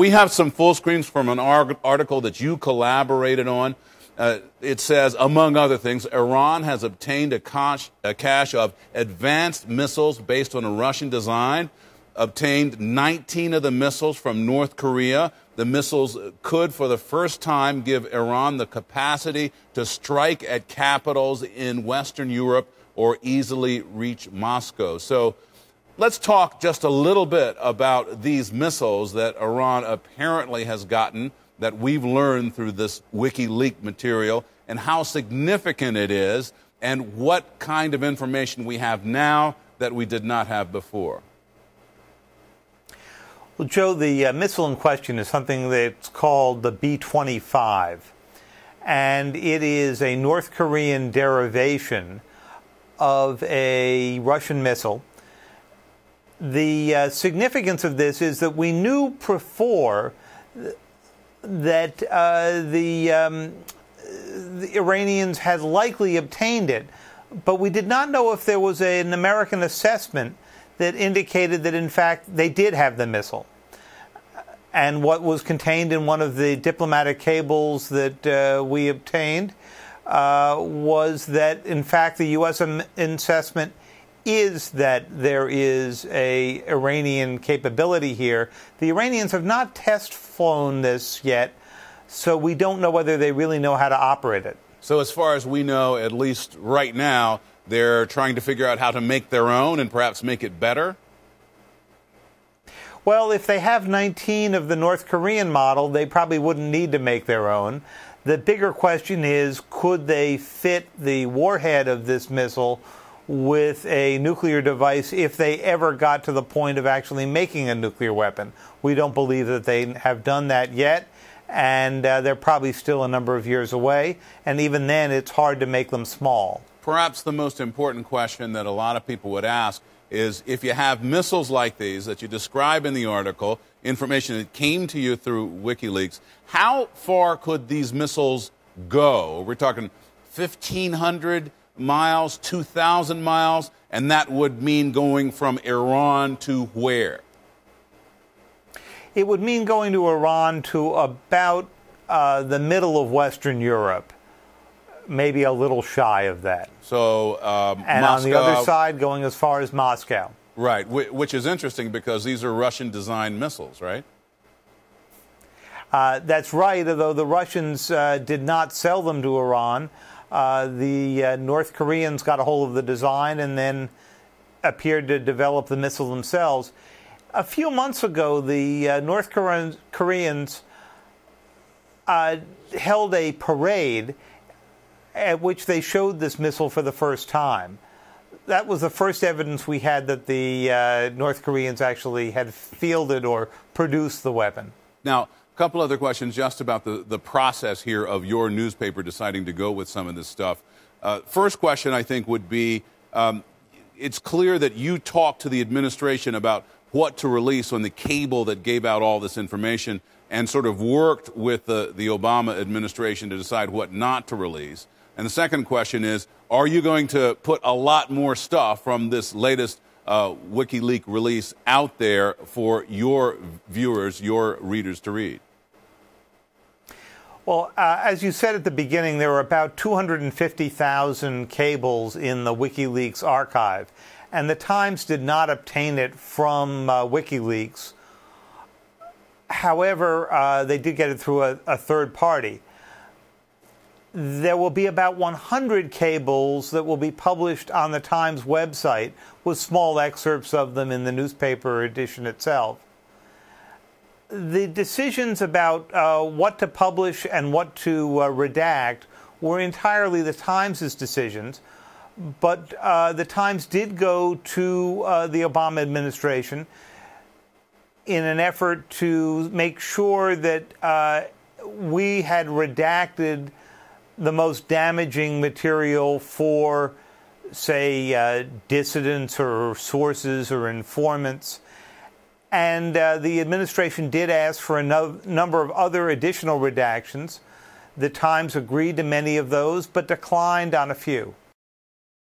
we have some full screens from an article that you collaborated on. It says, among other things, Iran has obtained a cache of advanced missiles based on a Russian design, obtained 19 of the missiles from North Korea. The missiles could, for the first time, give Iran the capacity to strike at capitals in Western Europe or easily reach Moscow. So let's talk just a little bit about these missiles that Iran apparently has gotten, that we've learned through this Wikileaks material, and how significant it is, and what kind of information we have now that we did not have before. Well, Joe, the missile in question is something that's called the B-25, and it is a North Korean derivation of a Russian missile. The significance of this is that we knew before that the Iranians had likely obtained it, but we did not know if there was an American assessment that indicated that, in fact, they did have the missile. And what was contained in one of the diplomatic cables that we obtained was that, in fact, the U.S. assessment is that there is a Iranian capability here. The Iranians have not test flown this yet, so we don't know whether they really know how to operate it. So as far as we know, at least right now, they're trying to figure out how to make their own and perhaps make it better? Well, if they have 19 of the North Korean model, they probably wouldn't need to make their own. The bigger question is, could they fit the warhead of this missile with a nuclear device if they ever got to the point of actually making a nuclear weapon? We don't believe that they have done that yet, and they're probably still a number of years away, and even then it's hard to make them small. Perhaps the most important question that a lot of people would ask is, if you have missiles like these that you describe in the article, information that came to you through WikiLeaks, how far could these missiles go? We're talking 1,500 miles, 2,000 miles, and that would mean going from Iran to where? It would mean going to Iran to about the middle of Western Europe, maybe a little shy of that. So, and Moscow, on the other side, going as far as Moscow. Right, which is interesting because these are Russian-designed missiles, right? That's right, although the Russians did not sell them to Iran. The North Koreans got a hold of the design and then appeared to develop the missile themselves. A few months ago, the North Koreans held a parade at which they showed this missile for the first time. That was the first evidence we had that the North Koreans actually had fielded or produced the weapon. Now, a couple other questions just about the process here of your newspaper deciding to go with some of this stuff. First question, I think, would be, it's clear that you talked to the administration about what to release on the cable that gave out all this information and sort of worked with the Obama administration to decide what not to release. And the second question is, are you going to put a lot more stuff from this latest WikiLeaks release out there for your viewers, your readers to read? Well, as you said at the beginning, there were about 250,000 cables in the WikiLeaks archive, and the Times did not obtain it from WikiLeaks. However, they did get it through a third party. There will be about 100 cables that will be published on the Times website, with small excerpts of them in the newspaper edition itself. The decisions about what to publish and what to redact were entirely the Times' decisions, but the Times did go to the Obama administration in an effort to make sure that we had redacted the most damaging material for, say, dissidents or sources or informants. And the administration did ask for a number of other additional redactions. The Times agreed to many of those, but declined on a few.